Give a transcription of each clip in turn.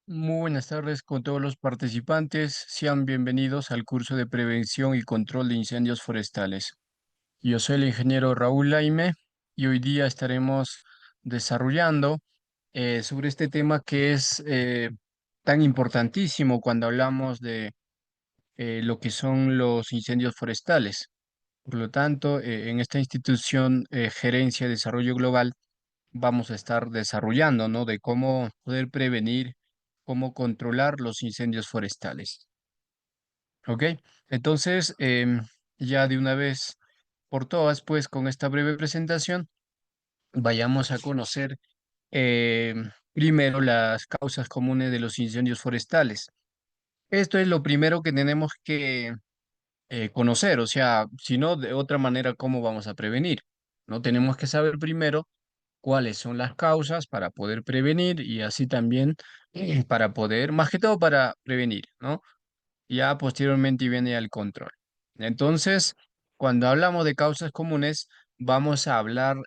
Muy buenas tardes con todos los participantes. Sean bienvenidos al curso de prevención y control de incendios forestales. Yo soy el ingeniero Raúl Laime y hoy día estaremos desarrollando sobre este tema que es tan importantísimo cuando hablamos de lo que son los incendios forestales. Por lo tanto, en esta institución, Gerencia de Desarrollo Global, vamos a estar desarrollando, ¿no? De cómo poder prevenir, cómo controlar los incendios forestales. ¿Ok? Entonces, ya de una vez por todas, pues con esta breve presentación, vayamos a conocer primero las causas comunes de los incendios forestales. Esto es lo primero que tenemos que conocer, o sea, si no, de otra manera, ¿cómo vamos a prevenir? No tenemos que saber primero cuáles son las causas para poder prevenir y así también para poder, más que todo para prevenir, ¿no? Ya posteriormente viene el control. Entonces, cuando hablamos de causas comunes, vamos a hablar,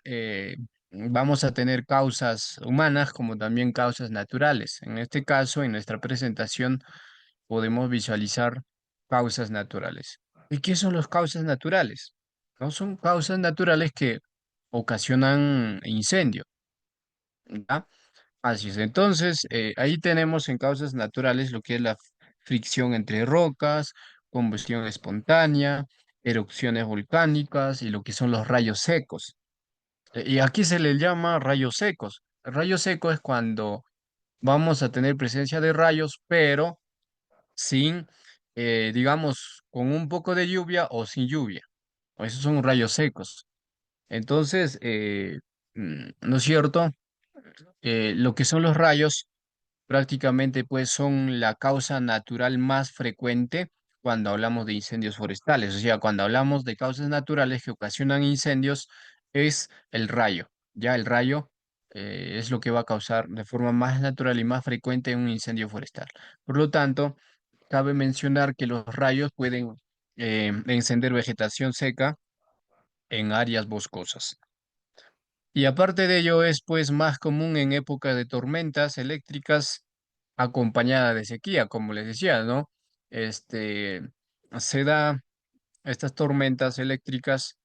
vamos a tener causas humanas como también causas naturales. En este caso, en nuestra presentación, podemos visualizar causas naturales. ¿Y qué son las causas naturales? No son causas naturales que ocasionan incendio. ¿Ya? Así es. Entonces, ahí tenemos en causas naturales lo que es la fricción entre rocas, combustión espontánea, erupciones volcánicas y lo que son los rayos secos. Y aquí se le llama rayos secos. El rayo seco es cuando vamos a tener presencia de rayos, pero sin, digamos, con un poco de lluvia o sin lluvia. Esos son rayos secos. Entonces, ¿no es cierto? Lo que son los rayos prácticamente pues son la causa natural más frecuente cuando hablamos de incendios forestales. O sea, cuando hablamos de causas naturales que ocasionan incendios, es el rayo. Ya el rayo es lo que va a causar de forma más natural y más frecuente un incendio forestal. Por lo tanto, cabe mencionar que los rayos pueden encender vegetación seca en áreas boscosas. Y aparte de ello, es pues más común en época de tormentas eléctricas acompañada de sequía, como les decía, ¿no? Este, se da estas tormentas eléctricas,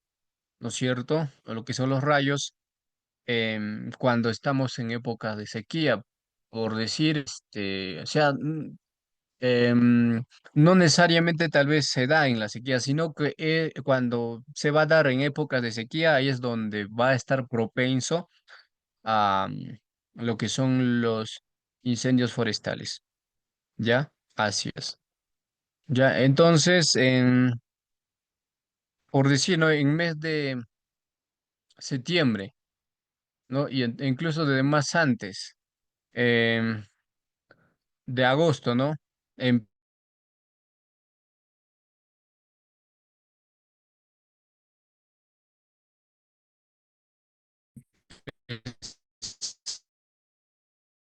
¿no es cierto? O lo que son los rayos, cuando estamos en época de sequía, por decir, o sea, no necesariamente tal vez se da en la sequía, sino que cuando se va a dar en épocas de sequía, ahí es donde va a estar propenso a lo que son los incendios forestales. ¿Ya? Así es. Ya, entonces, por decir, ¿no? En mes de septiembre, ¿no? Y incluso desde más antes, em, de agosto, ¿no?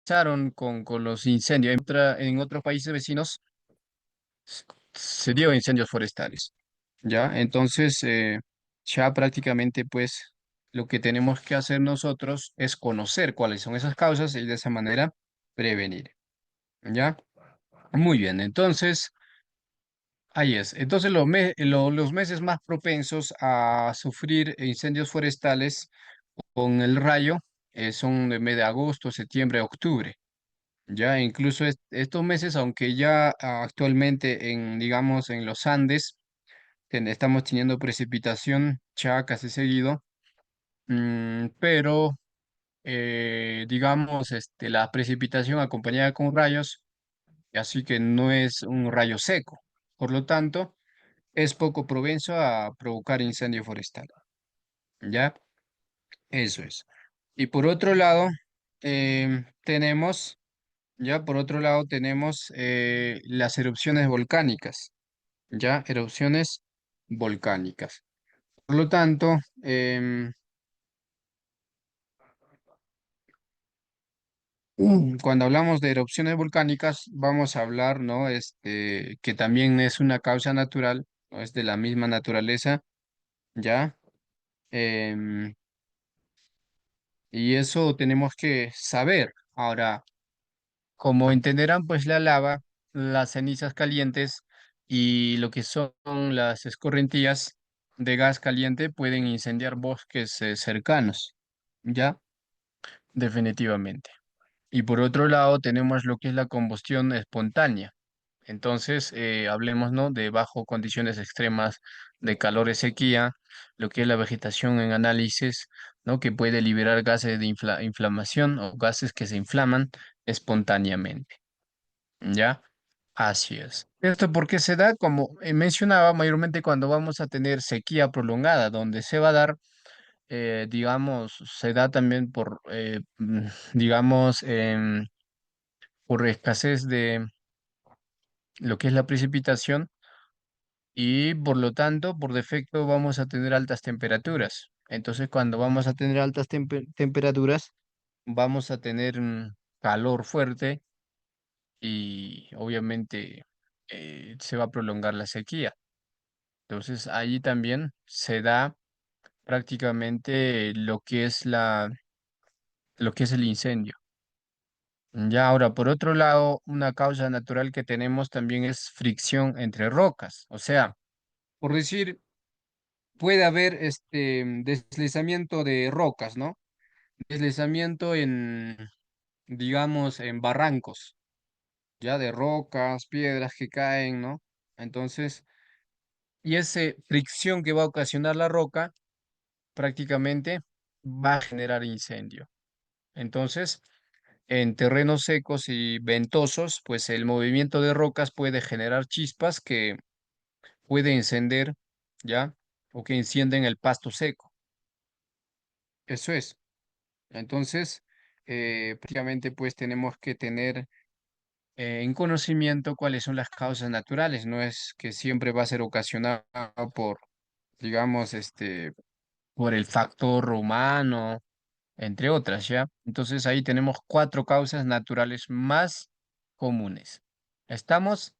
Empezaron con los incendios. En otros países vecinos s- se dio incendios forestales, ¿ya? Entonces, ya prácticamente, pues, lo que tenemos que hacer nosotros es conocer cuáles son esas causas y de esa manera prevenir, ¿ya? Muy bien, entonces, ahí es. Entonces, los meses más propensos a sufrir incendios forestales con el rayo son el mes de agosto, septiembre, octubre. Ya incluso estos meses, aunque ya actualmente en, digamos, en los Andes estamos teniendo precipitación ya casi seguido, pero digamos, la precipitación acompañada con rayos, así que no es un rayo seco. Por lo tanto, es poco propenso a provocar incendio forestal. ¿Ya? Eso es. Y por otro lado, tenemos, ya por otro lado tenemos las erupciones volcánicas, ¿ya? Erupciones volcánicas. Por lo tanto, cuando hablamos de erupciones volcánicas, vamos a hablar, ¿no? Que también es una causa natural, ¿no? Es de la misma naturaleza, ¿ya? Em, y eso tenemos que saber. Ahora, como entenderán, pues la lava, las cenizas calientes y lo que son las escorrentías de gas caliente pueden incendiar bosques cercanos, ¿ya? Definitivamente. Y por otro lado tenemos lo que es la combustión espontánea. Entonces, hablemos, ¿no? De bajo condiciones extremas de calor y sequía, lo que es la vegetación en análisis, ¿no? Que puede liberar gases de inflamación o gases que se inflaman espontáneamente, ¿ya? Así es. ¿Esto por qué se da? Como mencionaba, mayormente cuando vamos a tener sequía prolongada, donde se va a dar, digamos, se da también por, digamos, por escasez de lo que es la precipitación y por lo tanto, por defecto, vamos a tener altas temperaturas. Entonces, cuando vamos a tener altas temperaturas, vamos a tener calor fuerte y obviamente se va a prolongar la sequía. Entonces, ahí también se da prácticamente lo que es el incendio. Ya ahora, por otro lado, una causa natural que tenemos también es fricción entre rocas. O sea, por decir, puede haber deslizamiento de rocas, ¿no? Deslizamiento en, digamos, en barrancos, ya de rocas, piedras que caen, ¿no? Entonces, y esa fricción que va a ocasionar la roca prácticamente va a generar incendio. Entonces, en terrenos secos y ventosos, pues el movimiento de rocas puede generar chispas que puede encender, ¿ya? O que encienden el pasto seco. Eso es. Entonces, prácticamente pues tenemos que tener en conocimiento cuáles son las causas naturales. No es que siempre va a ser ocasionado por, digamos, por el factor humano, entre otras, ¿ya? Entonces ahí tenemos cuatro causas naturales más comunes. ¿Estamos?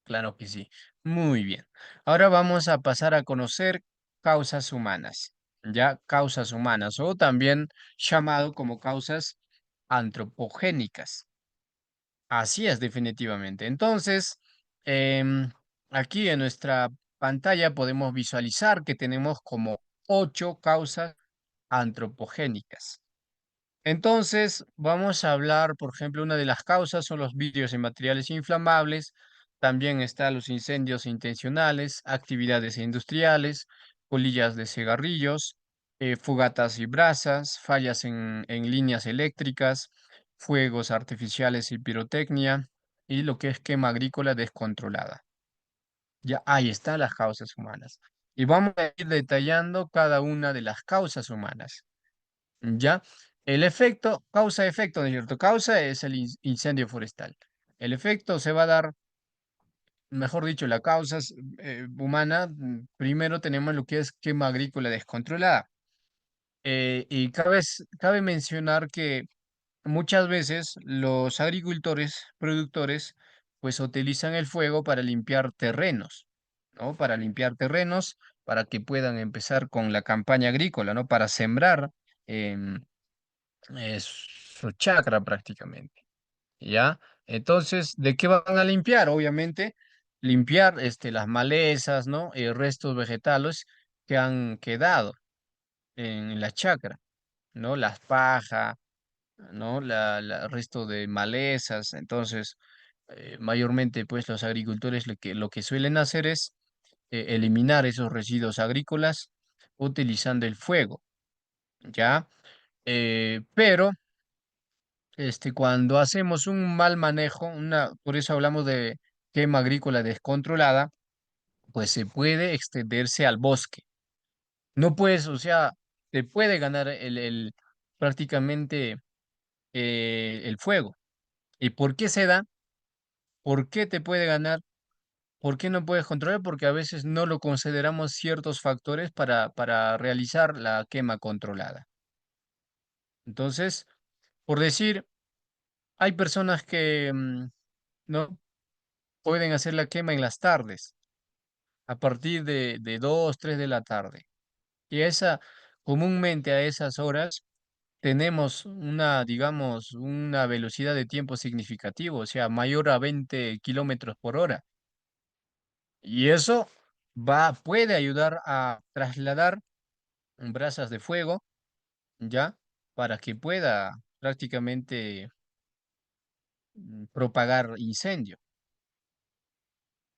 Claro que sí. Muy bien. Ahora vamos a pasar a conocer causas humanas, ¿ya? Causas humanas o también llamado como causas antropogénicas. Así es, definitivamente. Entonces, aquí en nuestra pantalla podemos visualizar que tenemos como ocho causas antropogénicas. Entonces, vamos a hablar, por ejemplo, una de las causas son los vidrios y materiales inflamables, también están los incendios intencionales, actividades industriales, colillas de cigarrillos, fogatas y brasas, fallas en líneas eléctricas, fuegos artificiales y pirotecnia, y lo que es quema agrícola descontrolada. Ya ahí están las causas humanas. Y vamos a ir detallando cada una de las causas humanas. ¿Ya? El efecto, causa-efecto, ¿no es cierto? Causa es el incendio forestal. El efecto se va a dar, mejor dicho, la causa es, humana. Primero tenemos lo que es quema agrícola descontrolada. Y cabe mencionar que muchas veces los agricultores, productores, pues utilizan el fuego para limpiar terrenos, ¿no? Para limpiar terrenos, para que puedan empezar con la campaña agrícola, ¿no? Para sembrar. em, es su chakra prácticamente, ¿ya? Entonces, ¿de qué van a limpiar? Obviamente, limpiar las malezas, ¿no? Restos vegetales que han quedado en la chacra, ¿no? Las pajas, ¿no? Resto de malezas. Entonces, mayormente, pues, los agricultores lo que suelen hacer es eliminar esos residuos agrícolas utilizando el fuego, ¿ya? Pero cuando hacemos un mal manejo, por eso hablamos de quema agrícola descontrolada, pues se puede extenderse al bosque. No puedes, o sea, te puede ganar prácticamente el fuego. ¿Y por qué se da? ¿Por qué te puede ganar? ¿Por qué no puedes controlar? Porque a veces no lo consideramos ciertos factores para realizar la quema controlada. Entonces, por decir, hay personas que no pueden hacer la quema en las tardes, a partir de 2, 3 de la tarde. Y comúnmente a esas horas tenemos una, digamos, una velocidad de tiempo significativo, o sea, mayor a 20 kilómetros por hora. Y eso puede ayudar a trasladar brasas de fuego, ¿ya? Para que pueda prácticamente propagar incendio.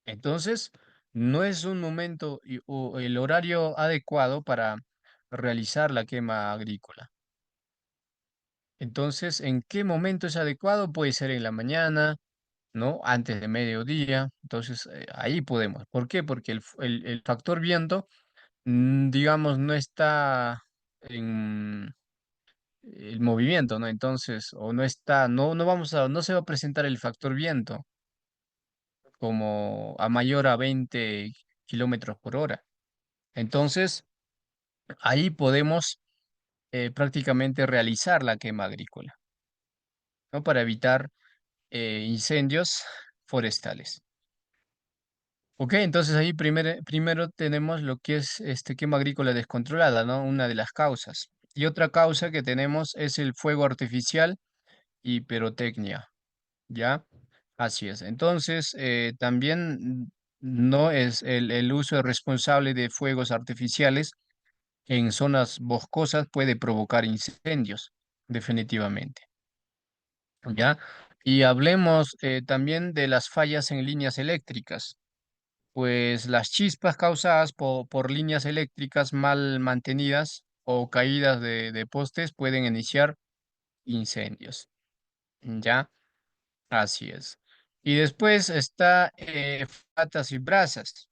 Entonces, no es un momento o el horario adecuado para realizar la quema agrícola. Entonces, ¿en qué momento es adecuado? Puede ser en la mañana, ¿no? Antes de mediodía. Entonces, ahí podemos. ¿Por qué? Porque el factor viento, digamos, no está en el movimiento, ¿no? Entonces, o no está, no se va a presentar el factor viento como a mayor a 20 kilómetros por hora. Entonces, ahí podemos prácticamente realizar la quema agrícola, ¿no? Para evitar incendios forestales. Ok, entonces ahí primero tenemos lo que es quema agrícola descontrolada, ¿no? Una de las causas. Y otra causa que tenemos es el fuego artificial y pirotecnia, ¿ya? Así es. Entonces, también no es el uso irresponsable de fuegos artificiales en zonas boscosas puede provocar incendios, definitivamente, ¿ya? Y hablemos también de las fallas en líneas eléctricas, pues las chispas causadas por líneas eléctricas mal mantenidas o caídas de postes pueden iniciar incendios, ¿ya? Así es. Y después está fogatas y brasas,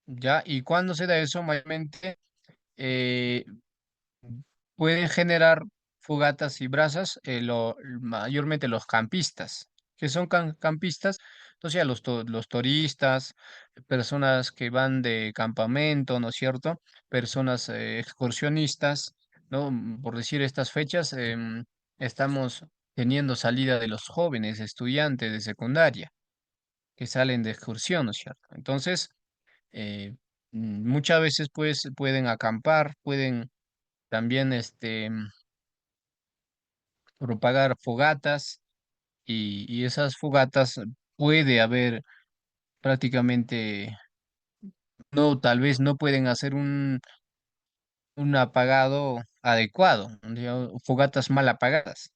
¿ya? ¿Y cuándo se da eso? Mayormente eh, pueden generar fogatas y brasas, mayormente los campistas. ¿Que son campistas? Entonces, ya los turistas, personas que van de campamento, ¿no es cierto? Personas excursionistas, ¿no? Por decir estas fechas, estamos teniendo salida de los jóvenes estudiantes de secundaria que salen de excursión, ¿no es cierto? Entonces, eh, muchas veces pues pueden acampar, pueden también propagar fogatas y esas fogatas puede haber prácticamente, no, tal vez no pueden hacer un apagado adecuado, fogatas mal apagadas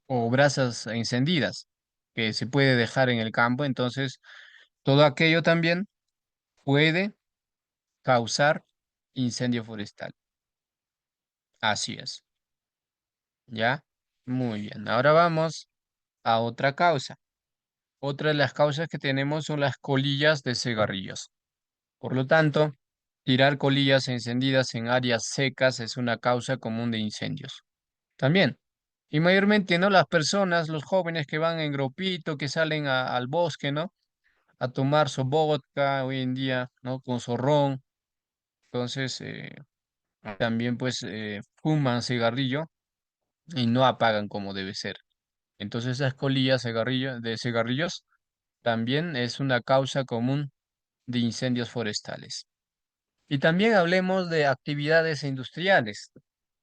o brasas encendidas que se puede dejar en el campo, entonces todo aquello también puede causar incendio forestal. Así es, ¿ya? Muy bien, ahora vamos a otra causa. Otra de las causas que tenemos son las colillas de cigarrillos. Por lo tanto, tirar colillas encendidas en áreas secas es una causa común de incendios. También, y mayormente, ¿no? Las personas, los jóvenes que van en grupito, que salen al bosque, ¿no? A tomar su vodka hoy en día, ¿no? Con su ron. Entonces, también pues fuman cigarrillo y no apagan como debe ser. Entonces, esas colillas de cigarrillos también es una causa común de incendios forestales. Y también hablemos de actividades industriales,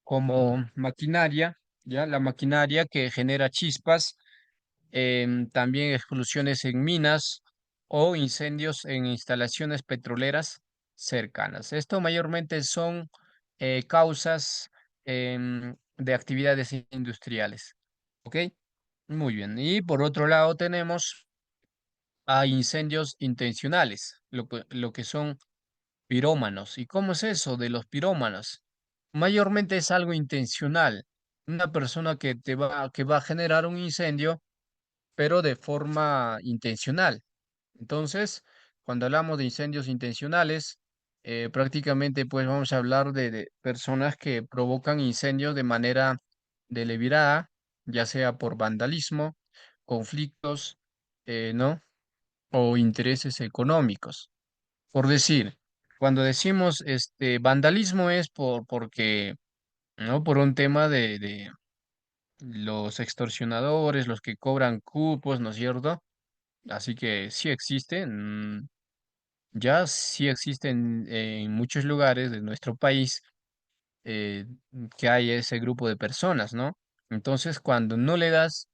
como maquinaria, ya la maquinaria que genera chispas, también explosiones en minas o incendios en instalaciones petroleras cercanas. Esto mayormente son causas de actividades industriales. ¿Ok? Muy bien. Y por otro lado tenemos a incendios intencionales, lo que son pirómanos. ¿Y cómo es eso de los pirómanos? Mayormente es algo intencional. Una persona que va a generar un incendio, pero de forma intencional. Entonces, cuando hablamos de incendios intencionales, prácticamente pues vamos a hablar de personas que provocan incendios de manera deliberada, ya sea por vandalismo, conflictos, ¿no? O intereses económicos. Por decir, cuando decimos vandalismo es porque, ¿no? Por un tema de los extorsionadores, los que cobran cupos, ¿no es cierto? Así que sí existen, ya sí existen en muchos lugares de nuestro país eh, que hay ese grupo de personas, ¿no? Entonces, cuando no le das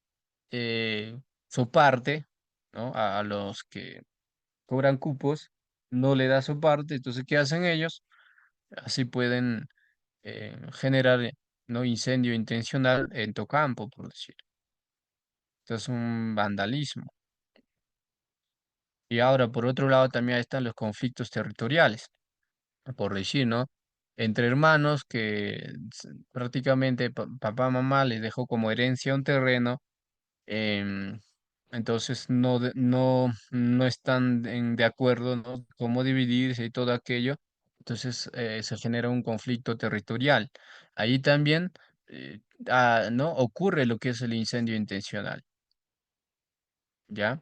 eh, su parte, ¿no? A los que cobran cupos, no le das su parte, entonces, ¿qué hacen ellos? Así pueden generar, ¿no? Incendio intencional en tu campo, por decir. Esto es un vandalismo. Y ahora, por otro lado, también están los conflictos territoriales, por decir, ¿no? Entre hermanos que prácticamente papá, mamá les dejó como herencia un terreno, em, entonces no están de acuerdo, ¿no? Cómo dividirse y todo aquello, entonces se genera un conflicto territorial. Ahí también, eh, ¿no? Ocurre lo que es el incendio intencional, ¿ya?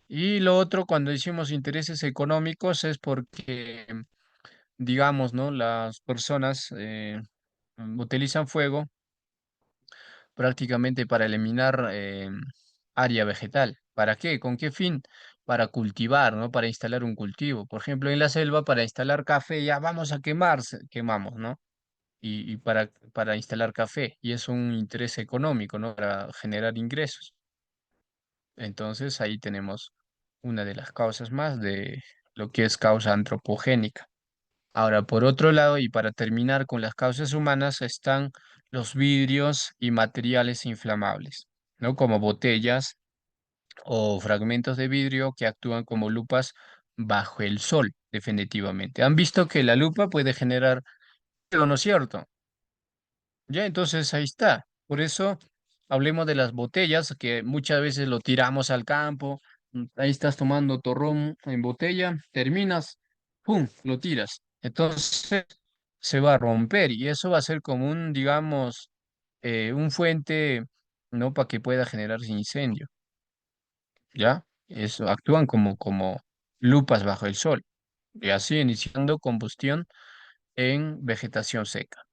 Y lo otro, cuando decimos intereses económicos, es porque, digamos, ¿no? Las personas utilizan fuego prácticamente para eliminar área vegetal. ¿Para qué? ¿Con qué fin? Para cultivar, ¿no? Para instalar un cultivo. Por ejemplo, en la selva, para instalar café, ya vamos a quemar, quemamos, ¿no? Y para instalar café. Y es un interés económico, ¿no? Para generar ingresos. Entonces, ahí tenemos una de las causas más de lo que es causa antropogénica. Ahora, por otro lado, y para terminar con las causas humanas, están los vidrios y materiales inflamables, ¿no? Como botellas o fragmentos de vidrio que actúan como lupas bajo el sol, definitivamente. Han visto que la lupa puede generar fuego, ¿no es cierto? Ya, entonces ahí está. Por eso hablemos de las botellas, que muchas veces lo tiramos al campo. Ahí estás tomando torrón en botella, terminas, ¡pum!, lo tiras. Entonces se va a romper y eso va a ser como un, digamos, un fuente, ¿no? Para que pueda generarse incendio, ¿ya? Eso, actúan como lupas bajo el sol y así iniciando combustión en vegetación seca.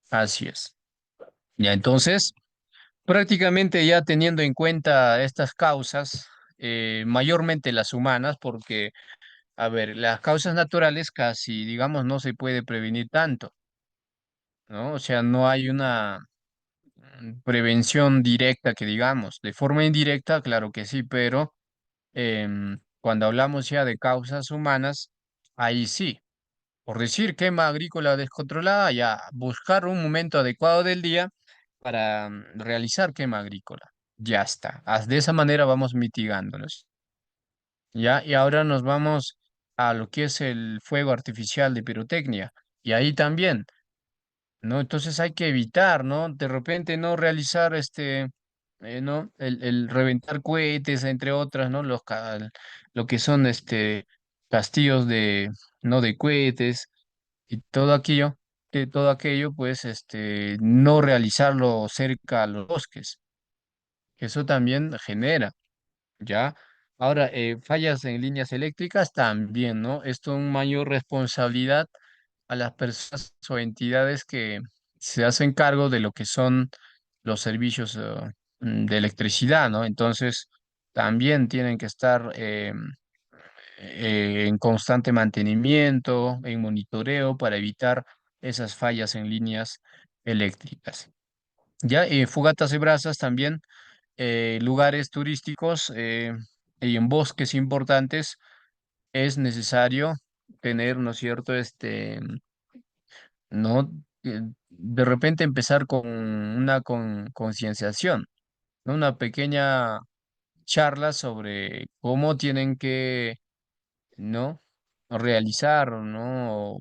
Así es. Ya, entonces. Prácticamente ya teniendo en cuenta estas causas, mayormente las humanas, porque, a ver, las causas naturales casi, digamos, no se puede prevenir tanto, ¿no? O sea, no hay una prevención directa que digamos. De forma indirecta, claro que sí, pero cuando hablamos ya de causas humanas, ahí sí. Por decir quema agrícola descontrolada, ya buscar un momento adecuado del día para realizar quema agrícola. Ya está. De esa manera vamos mitigándolos. Ya, y ahora nos vamos a lo que es el fuego artificial de pirotecnia. Y ahí también, ¿no? Entonces hay que evitar, ¿no? De repente no realizar ¿no? El reventar cohetes, entre otras, ¿no? Lo que son castillos ¿no? De cohetes y todo aquello, pues, no realizarlo cerca a los bosques. Eso también genera, ¿ya? Ahora, fallas en líneas eléctricas también, ¿no? Esto es una mayor responsabilidad a las personas o entidades que se hacen cargo de lo que son los servicios de electricidad, ¿no? Entonces, también tienen que estar en constante mantenimiento, en monitoreo para evitar esas fallas en líneas eléctricas. Ya, fogatas de brasas también, lugares turísticos y en bosques importantes es necesario tener, ¿no es cierto? No, de repente empezar con una concienciación, ¿no? Una pequeña charla sobre cómo tienen que, ¿no? Realizar, ¿no?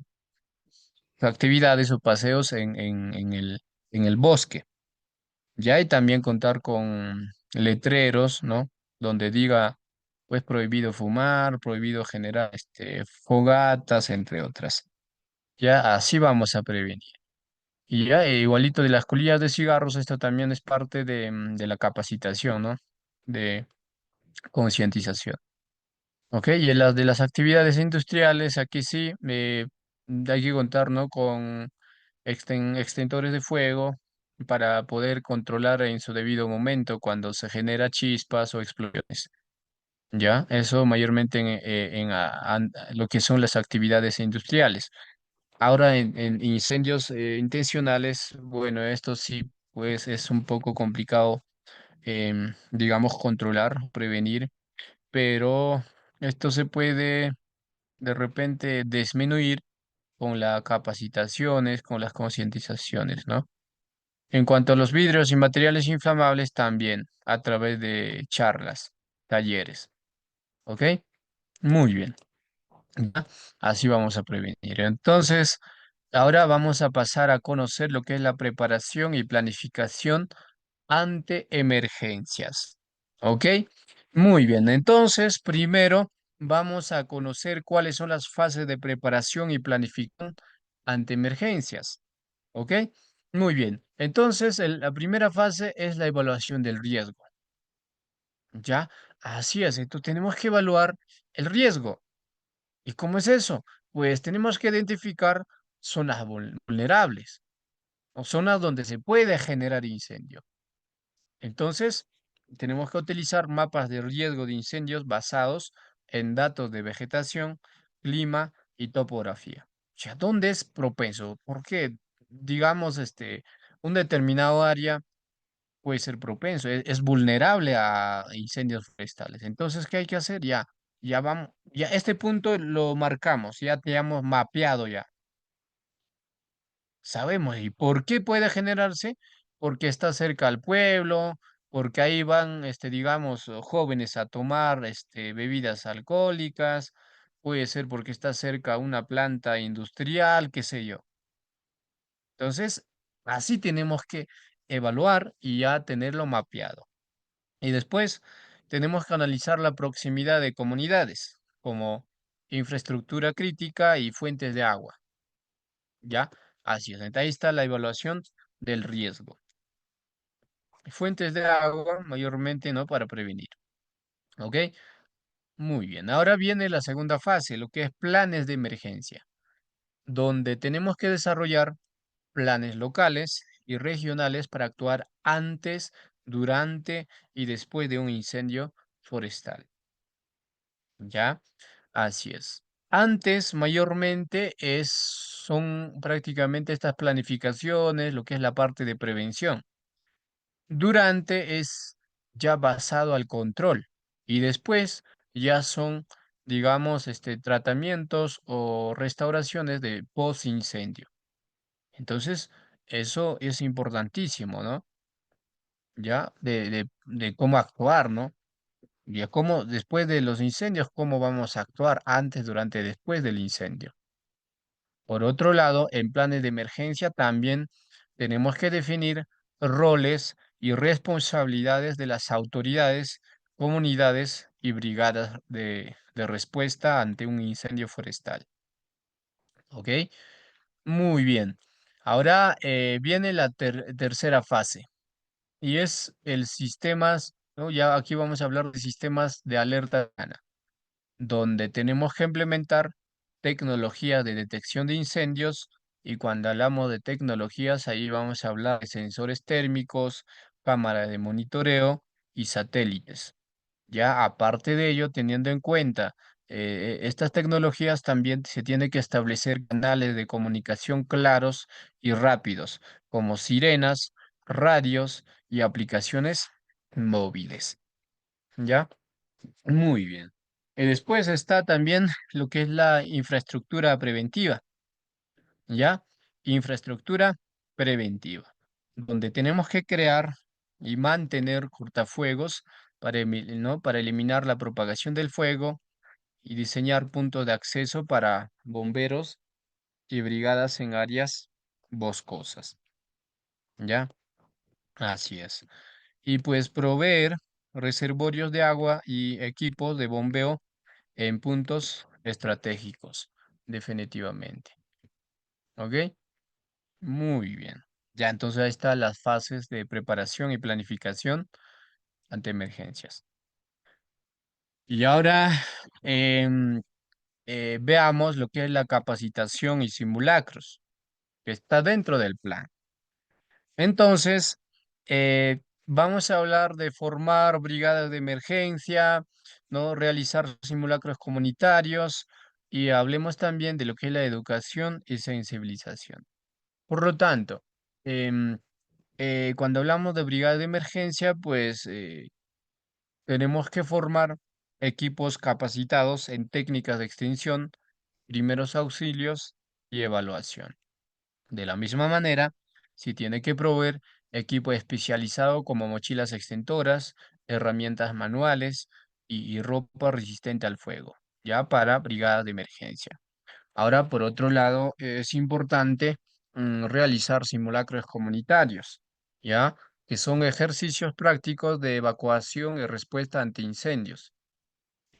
Actividades o paseos en el bosque. Ya, y también contar con letreros, ¿no? Donde diga, pues prohibido fumar, prohibido generar fogatas, entre otras. Ya así vamos a prevenir. Y ya, igualito de las colillas de cigarros, esto también es parte de la capacitación, ¿no? De concientización. Ok, y en las de las actividades industriales, aquí sí, hay que contar, ¿no? Con extintores de fuego para poder controlar en su debido momento cuando se genera chispas o explosiones. ¿Ya? Eso mayormente lo que son las actividades industriales. Ahora en incendios intencionales, bueno, esto sí, pues es un poco complicado, digamos, controlar, prevenir, pero esto se puede de repente disminuir con las capacitaciones, con las concientizaciones, ¿no? En cuanto a los vidrios y materiales inflamables, también a través de charlas, talleres, ¿ok? Muy bien. ¿Ya? Así vamos a prevenir. Entonces, ahora vamos a pasar a conocer lo que es la preparación y planificación ante emergencias. ¿Ok? Muy bien. Entonces, primero vamos a conocer cuáles son las fases de preparación y planificación ante emergencias. ¿Ok? Muy bien. Entonces, la primera fase es la evaluación del riesgo. ¿Ya? Así es. Entonces, tenemos que evaluar el riesgo. ¿Y cómo es eso? Pues tenemos que identificar zonas vulnerables o zonas donde se puede generar incendio. Entonces, tenemos que utilizar mapas de riesgo de incendios basados en datos de vegetación, clima y topografía. O sea, ¿dónde es propenso? Porque, digamos, un determinado área puede ser propenso, es vulnerable a incendios forestales. Entonces, ¿qué hay que hacer? Ya vamos, ya este punto lo marcamos, ya tenemos mapeado ya. Sabemos, ¿y por qué puede generarse? Porque está cerca al pueblo, porque ahí van, digamos, jóvenes a tomar, bebidas alcohólicas, puede ser porque está cerca a una planta industrial, qué sé yo. Entonces, así tenemos que evaluar y ya tenerlo mapeado. Y después tenemos que analizar la proximidad de comunidades, como infraestructura crítica y fuentes de agua, ¿ya? Así es. Entonces, ahí está la evaluación del riesgo. Fuentes de agua, mayormente, ¿no? Para prevenir, ¿ok? Muy bien. Ahora viene la segunda fase, lo que es planes de emergencia, donde tenemos que desarrollar planes locales y regionales para actuar antes, durante y después de un incendio forestal. ¿Ya? Así es. Antes, mayormente, son prácticamente estas planificaciones, lo que es la parte de prevención. Durante es ya basado al control. Y después ya son, digamos, tratamientos o restauraciones de post-incendio. Entonces, eso es importantísimo, ¿no? Ya de cómo actuar, ¿no? Y a cómo, después de los incendios, cómo vamos a actuar antes, durante, después del incendio. Por otro lado, en planes de emergencia también tenemos que definir roles y responsabilidades de las autoridades, comunidades y brigadas de respuesta ante un incendio forestal. ¿Ok? Muy bien. Ahora viene la tercera fase y es el sistemas, ¿no? Ya aquí vamos a hablar de sistemas de alerta temprana, donde tenemos que implementar tecnología de detección de incendios y cuando hablamos de tecnologías, ahí vamos a hablar de sensores térmicos, cámara de monitoreo y satélites. Ya aparte de ello, teniendo en cuenta estas tecnologías, también se tiene que establecer canales de comunicación claros y rápidos, como sirenas, radios y aplicaciones móviles. ¿Ya? Muy bien. Y después está también lo que es la infraestructura preventiva, ¿ya? Infraestructura preventiva, donde tenemos que crear y mantener cortafuegos ¿no? Para eliminar la propagación del fuego y diseñar puntos de acceso para bomberos y brigadas en áreas boscosas, ¿ya? Así es. Y pues proveer reservorios de agua y equipos de bombeo en puntos estratégicos, definitivamente. ¿Ok? Muy bien. Ya, entonces ahí están las fases de preparación y planificación ante emergencias. Y ahora em, veamos lo que es la capacitación y simulacros, que está dentro del plan. Entonces, vamos a hablar de formar brigadas de emergencia, ¿no? Realizar simulacros comunitarios y hablemos también de lo que es la educación y sensibilización. Por lo tanto, em, cuando hablamos de brigada de emergencia, pues tenemos que formar equipos capacitados en técnicas de extinción, primeros auxilios y evaluación. De la misma manera, si tiene que proveer equipo especializado como mochilas extintoras, herramientas manuales y ropa resistente al fuego, ya para brigadas de emergencia. Ahora, por otro lado, es importante realizar simulacros comunitarios, ya que son ejercicios prácticos de evacuación y respuesta ante incendios.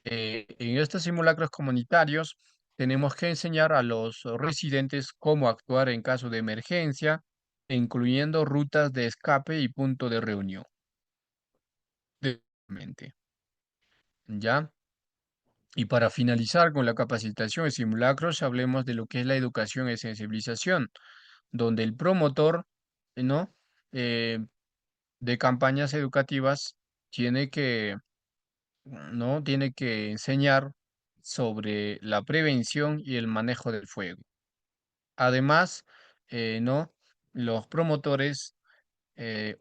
En estos simulacros comunitarios tenemos que enseñar a los residentes cómo actuar en caso de emergencia, incluyendo rutas de escape y punto de reunión. de- ¿Ya? Y para finalizar con la capacitación y simulacros, hablemos de lo que es la educación y sensibilización, donde el promotor, ¿no? Eh, de campañas educativas tiene que ¿no? Tiene que enseñar sobre la prevención y el manejo del fuego. Además, ¿no? Los promotores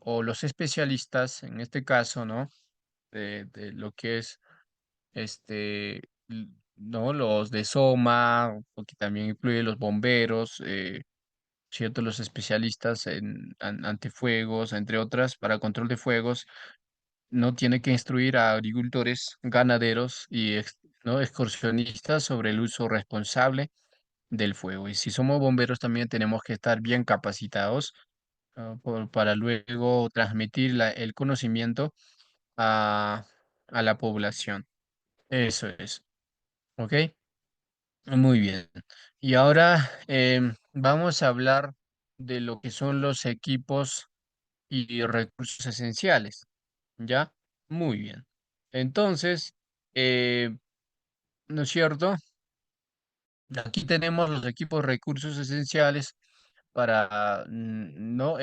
o los especialistas, en este caso, ¿no? De lo que es, ¿no? Los de SOMA, o que también incluye los bomberos, ¿cierto? Los especialistas en antifuegos, entre otras, para control de fuegos, no tiene que instruir a agricultores, ganaderos y ¿no? excursionistas sobre el uso responsable del fuego. Y si somos bomberos también tenemos que estar bien capacitados para luego transmitir el conocimiento a, a la población. Eso es. ¿Ok? Muy bien. Y ahora vamos a hablar de lo que son los equipos y recursos esenciales. ¿Ya? Muy bien. Entonces, eh, ¿no es cierto? Aquí tenemos los equipos recursos esenciales para, ¿no?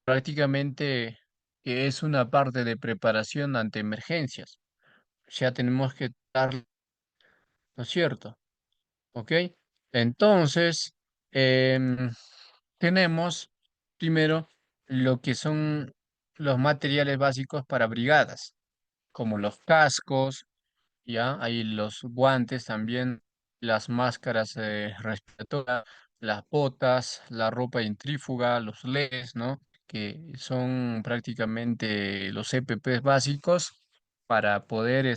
Prácticamente que es una parte de preparación ante emergencias. O sea, tenemos que estar, ¿no es cierto? ¿Ok? Entonces, em, tenemos primero lo que son los materiales básicos para brigadas, como los cascos, ya, hay los guantes también, las máscaras respiratorias, las botas, la ropa intrífuga, los LEDs, ¿no? Que son prácticamente los EPPs básicos para poder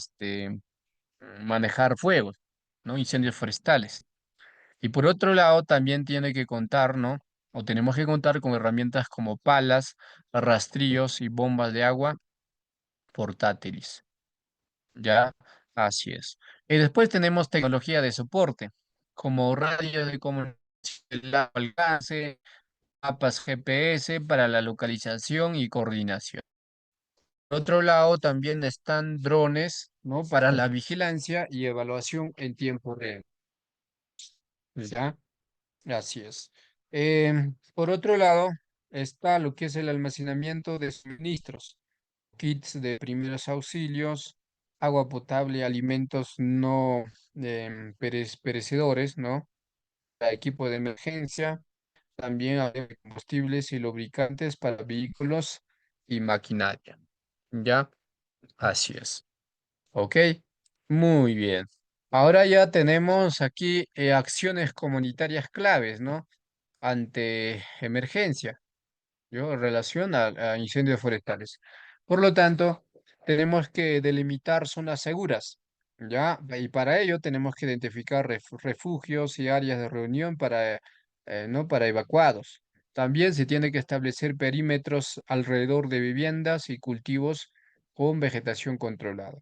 manejar fuegos, ¿no? Incendios forestales. Y por otro lado, también tiene que contar, ¿no? O tenemos que contar con herramientas como palas, rastrillos y bombas de agua portátiles. Ya, así es. Y después tenemos tecnología de soporte, como radios de comunicación de largo alcance, mapas GPS para la localización y coordinación. Por otro lado, también están drones, ¿no? Para la vigilancia y evaluación en tiempo real. ¿Ya? Así es. Por otro lado, está lo que es el almacenamiento de suministros, kits de primeros auxilios, agua potable, alimentos no perecedores, ¿no? Para equipo de emergencia, también hay combustibles y lubricantes para vehículos y maquinaria. ¿Ya? Así es. ¿Ok? Muy bien. Ahora ya tenemos aquí acciones comunitarias claves, ¿no? Ante emergencia. ¿Yo? En relación a incendios forestales. Por lo tanto, tenemos que delimitar zonas seguras, ¿ya? Y para ello tenemos que identificar refugios y áreas de reunión ¿no? para evacuados. También se tiene que establecer perímetros alrededor de viviendas y cultivos con vegetación controlada.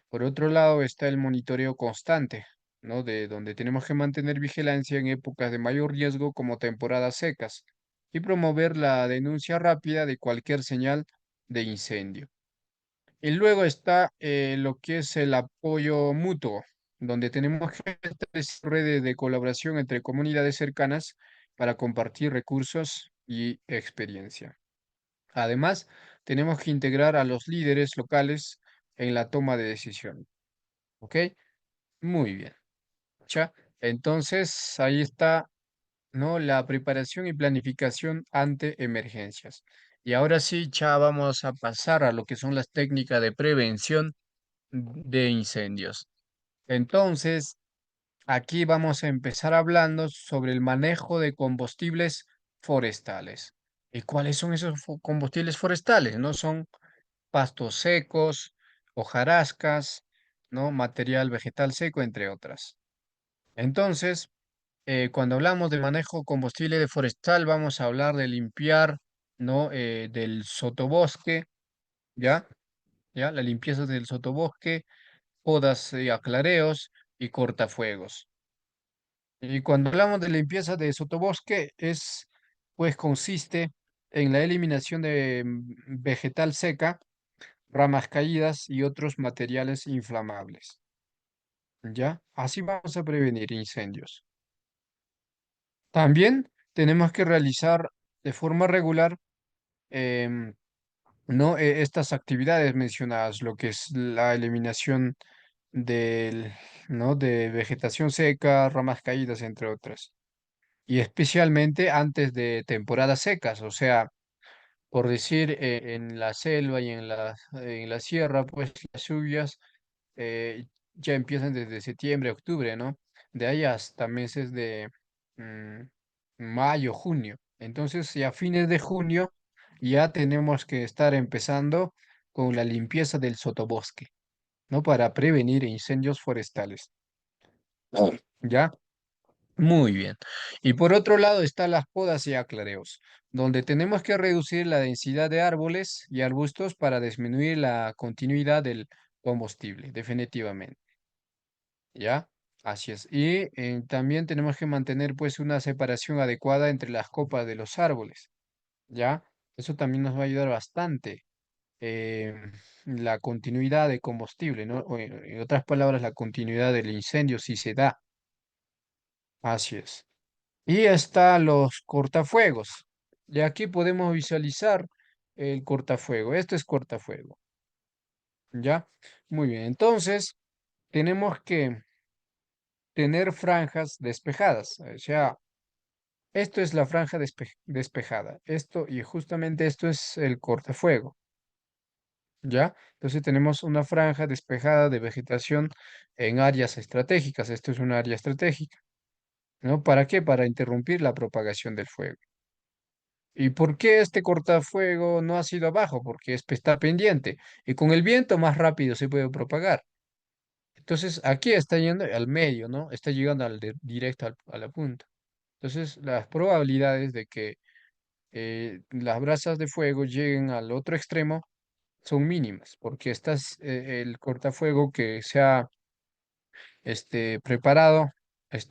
Por otro lado está el monitoreo constante, ¿no? De donde tenemos que mantener vigilancia en épocas de mayor riesgo como temporadas secas y promover la denuncia rápida de cualquier señal de incendio. Y luego está lo que es el apoyo mutuo, donde tenemos que establecer redes de colaboración entre comunidades cercanas para compartir recursos y experiencia. Además, tenemos que integrar a los líderes locales en la toma de decisiones. ¿Ok? Muy bien. ¿Ya? Entonces, ahí está, ¿no? La preparación y planificación ante emergencias. Y ahora sí, ya vamos a pasar a lo que son las técnicas de prevención de incendios. Entonces, aquí vamos a empezar hablando sobre el manejo de combustibles forestales. ¿Y cuáles son esos combustibles forestales? ¿No? Son pastos secos, hojarascas, ¿no? Material vegetal seco, entre otras. Entonces, cuando hablamos de manejo combustible de forestal, vamos a hablar de limpiar, ¿no? Del sotobosque, ¿ya? ¿Ya? La limpieza del sotobosque, podas y aclareos y cortafuegos. Y cuando hablamos de limpieza de sotobosque, pues consiste en la eliminación de vegetal seca, ramas caídas y otros materiales inflamables. ¿Ya? Así vamos a prevenir incendios. También tenemos que realizar de forma regular em, ¿no? Estas actividades mencionadas, lo que es la eliminación del, ¿no? de vegetación seca, ramas caídas, entre otras. Y especialmente antes de temporadas secas, o sea, por decir, en la selva y en la sierra, pues las lluvias ya empiezan desde septiembre, octubre, ¿no? De ahí hasta meses de mm, mayo, junio. Entonces, ya a fines de junio ya tenemos que estar empezando con la limpieza del sotobosque, ¿no? Para prevenir incendios forestales. ¿Ya? Muy bien. Y por otro lado están las podas y aclareos, donde tenemos que reducir la densidad de árboles y arbustos para disminuir la continuidad del combustible, definitivamente. ¿Ya? Así es. Y también tenemos que mantener pues una separación adecuada entre las copas de los árboles. ¿Ya? Eso también nos va a ayudar bastante. eh, la continuidad de combustible, ¿no? O en otras palabras, la continuidad del incendio si se da. Así es. Y está los cortafuegos. Y aquí podemos visualizar el cortafuego. Esto es cortafuego. ¿Ya? Muy bien. Entonces, tenemos que tener franjas despejadas. O sea, esto es la franja despejada. Esto, y justamente esto es el cortafuego. ¿Ya? Entonces tenemos una franja despejada de vegetación en áreas estratégicas. Esto es un área estratégica. ¿No? ¿Para qué? Para interrumpir la propagación del fuego. ¿Y por qué este cortafuego no ha sido abajo? Porque está pendiente y con el viento más rápido se puede propagar. Entonces aquí está yendo al medio, ¿no? Está llegando directo a la punta. Entonces las probabilidades de que las brasas de fuego lleguen al otro extremo son mínimas, porque el cortafuego que se ha preparado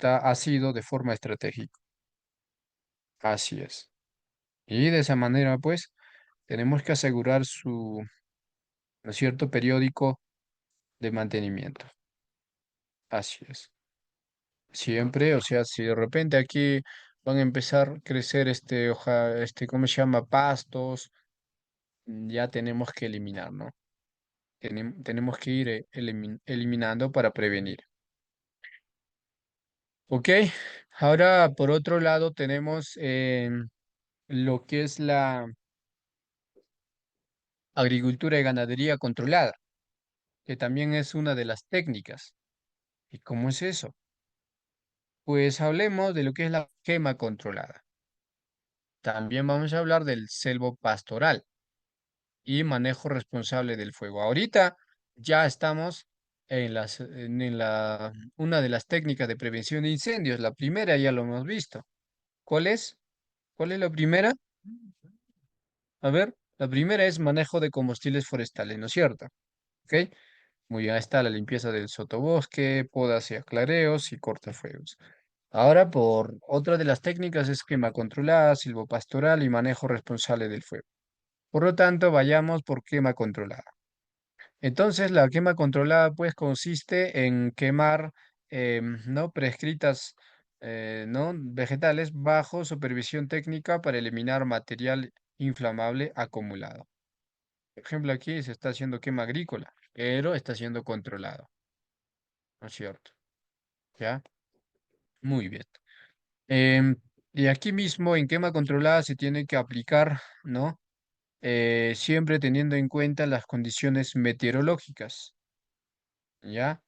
ha sido de forma estratégica. Así es. Y de esa manera, pues, tenemos que asegurar ¿no es cierto?, periódico de mantenimiento. Así es. Siempre, o sea, si de repente aquí van a empezar a crecer ¿cómo se llama? Pastos, ya tenemos que eliminar, ¿no? Tenemos que ir eliminando para prevenir. Ok, ahora por otro lado tenemos lo que es la agricultura y ganadería controlada, que también es una de las técnicas. ¿Y cómo es eso? Pues hablemos de lo que es la quema controlada. También vamos a hablar del pastoral y manejo responsable del fuego. Ahorita ya estamos una de las técnicas de prevención de incendios. La primera ya lo hemos visto. ¿Cuál es? ¿Cuál es la primera? A ver, la primera es manejo de combustibles forestales, ¿no es cierto? ¿Ok? Muy bien, ahí está la limpieza del sotobosque, podas y aclareos y cortafuegos. Ahora, por otra de las técnicas es quema controlada, silvopastoral y manejo responsable del fuego. Por lo tanto, vayamos por quema controlada. Entonces, la quema controlada, pues, consiste en quemar, ¿no? Prescritas, ¿no? Vegetales bajo supervisión técnica para eliminar material inflamable acumulado. Por ejemplo, aquí se está haciendo quema agrícola, pero está siendo controlado, ¿no es cierto? ¿Ya? Muy bien. Em, y aquí mismo en quema controlada se tiene que aplicar, ¿no? Siempre teniendo en cuenta las condiciones meteorológicas, ¿ya?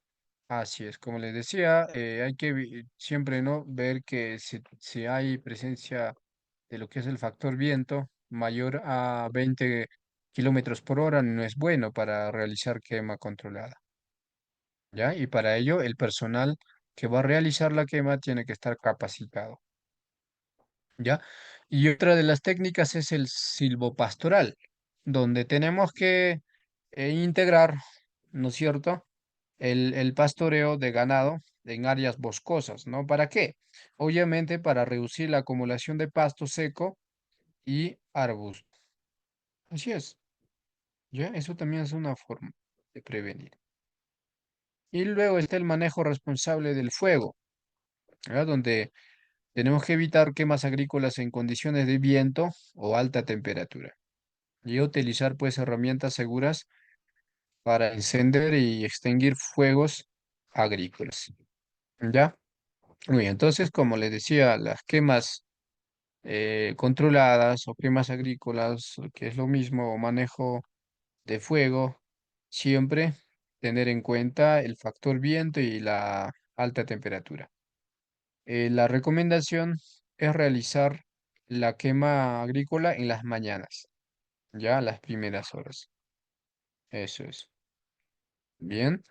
Así es, como les decía, hay que siempre, ¿no? Ver que si hay presencia de lo que es el factor viento mayor a 20 kilómetros por hora, no es bueno para realizar quema controlada, ¿ya? Y para ello, el personal que va a realizar la quema tiene que estar capacitado. ¿Ya? Y otra de las técnicas es el silvopastoral, donde tenemos que integrar, ¿no es cierto?, el pastoreo de ganado en áreas boscosas, ¿no? ¿Para qué? Obviamente para reducir la acumulación de pasto seco y arbusto. Así es, ¿ya? Eso también es una forma de prevenir. Y luego está el manejo responsable del fuego, ¿ya? Donde tenemos que evitar quemas agrícolas en condiciones de viento o alta temperatura. Y utilizar pues herramientas seguras para encender y extinguir fuegos agrícolas. ¿Ya? Muy bien, entonces, como les decía, las quemas controladas o quemas agrícolas, que es lo mismo, o manejo de fuego, siempre tener en cuenta el factor viento y la alta temperatura. La recomendación es realizar la quema agrícola en las mañanas, ya las primeras horas. Eso es. Bien.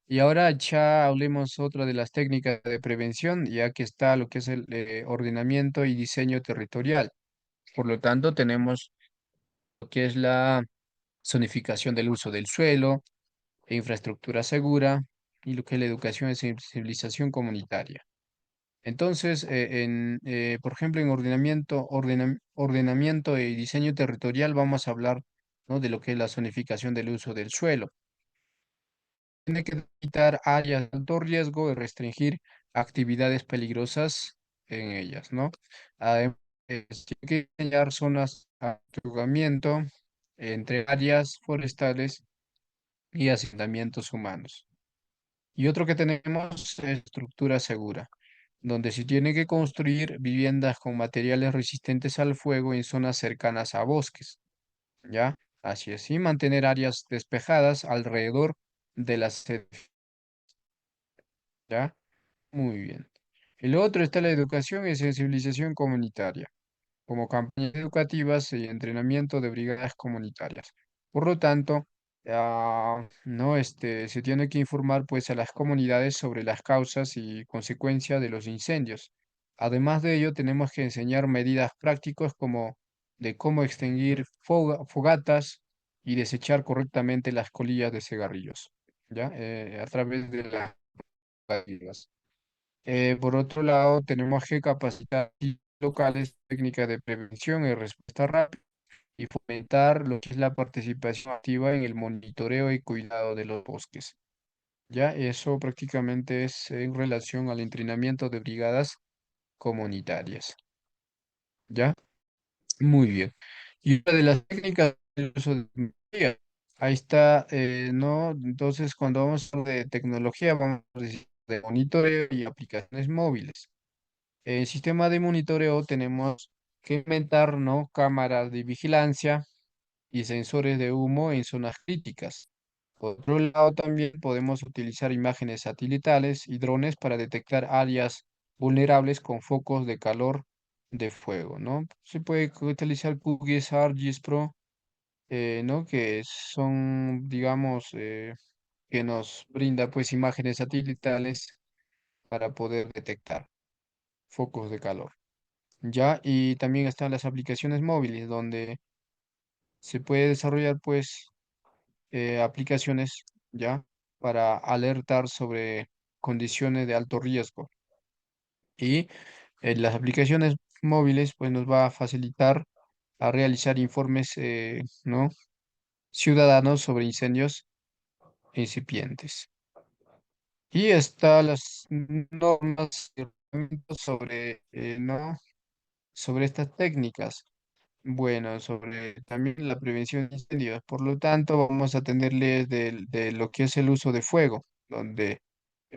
Y ahora ya hablemos otra de las técnicas de prevención, ya que está lo que es el ordenamiento y diseño territorial. Por lo tanto, tenemos lo que es la zonificación del uso del suelo, infraestructura segura y lo que es la educación y sensibilización comunitaria. Entonces, por ejemplo, en ordenamiento y diseño territorial vamos a hablar, ¿no?, de lo que es la zonificación del uso del suelo. Tiene que evitar áreas de alto riesgo y restringir actividades peligrosas en ellas, ¿no? Además, tiene que diseñar zonas de apaciguamiento entre áreas forestales y asentamientos humanos. Y otro que tenemos es estructura segura, donde se tiene que construir viviendas con materiales resistentes al fuego en zonas cercanas a bosques, ¿ya? Así es, y mantener áreas despejadas alrededor de las edificaciones, ¿ya? Muy bien. Y lo otro está la educación y sensibilización comunitaria, como campañas educativas y entrenamiento de brigadas comunitarias. Por lo tanto, no, se tiene que informar pues a las comunidades sobre las causas y consecuencias de los incendios. Además de ello, tenemos que enseñar medidas prácticas como de cómo extinguir fogatas y desechar correctamente las colillas de cigarrillos, ¿ya? A través de las educativas. Por otro lado, tenemos que capacitar locales, técnicas de prevención y respuesta rápida y fomentar lo que es la participación activa en el monitoreo y cuidado de los bosques. Ya eso prácticamente es en relación al entrenamiento de brigadas comunitarias. ¿Ya? Muy bien. Y una de las técnicas del uso de tecnología, ahí está, ¿no? Entonces, cuando vamos a hablar de tecnología, vamos a decir de monitoreo y aplicaciones móviles. En el sistema de monitoreo tenemos que inventar, ¿no?, cámaras de vigilancia y sensores de humo en zonas críticas. Por otro lado, también podemos utilizar imágenes satelitales y drones para detectar áreas vulnerables con focos de calor de fuego, ¿no? Se puede utilizar QGIS, ArcGIS Pro, ¿no? Que son, digamos, que nos brinda pues imágenes satelitales para poder detectar focos de calor. Ya, y también están las aplicaciones móviles, donde se puede desarrollar pues aplicaciones ya para alertar sobre condiciones de alto riesgo. Y las aplicaciones móviles pues nos va a facilitar a realizar informes, ¿no?, ciudadanos sobre incendios incipientes. Y está las normas y reglamentos sobre, ¿no?, sobre estas técnicas. Bueno, sobre también la prevención de incendios. Por lo tanto, vamos a atenderles de lo que es el uso de fuego, donde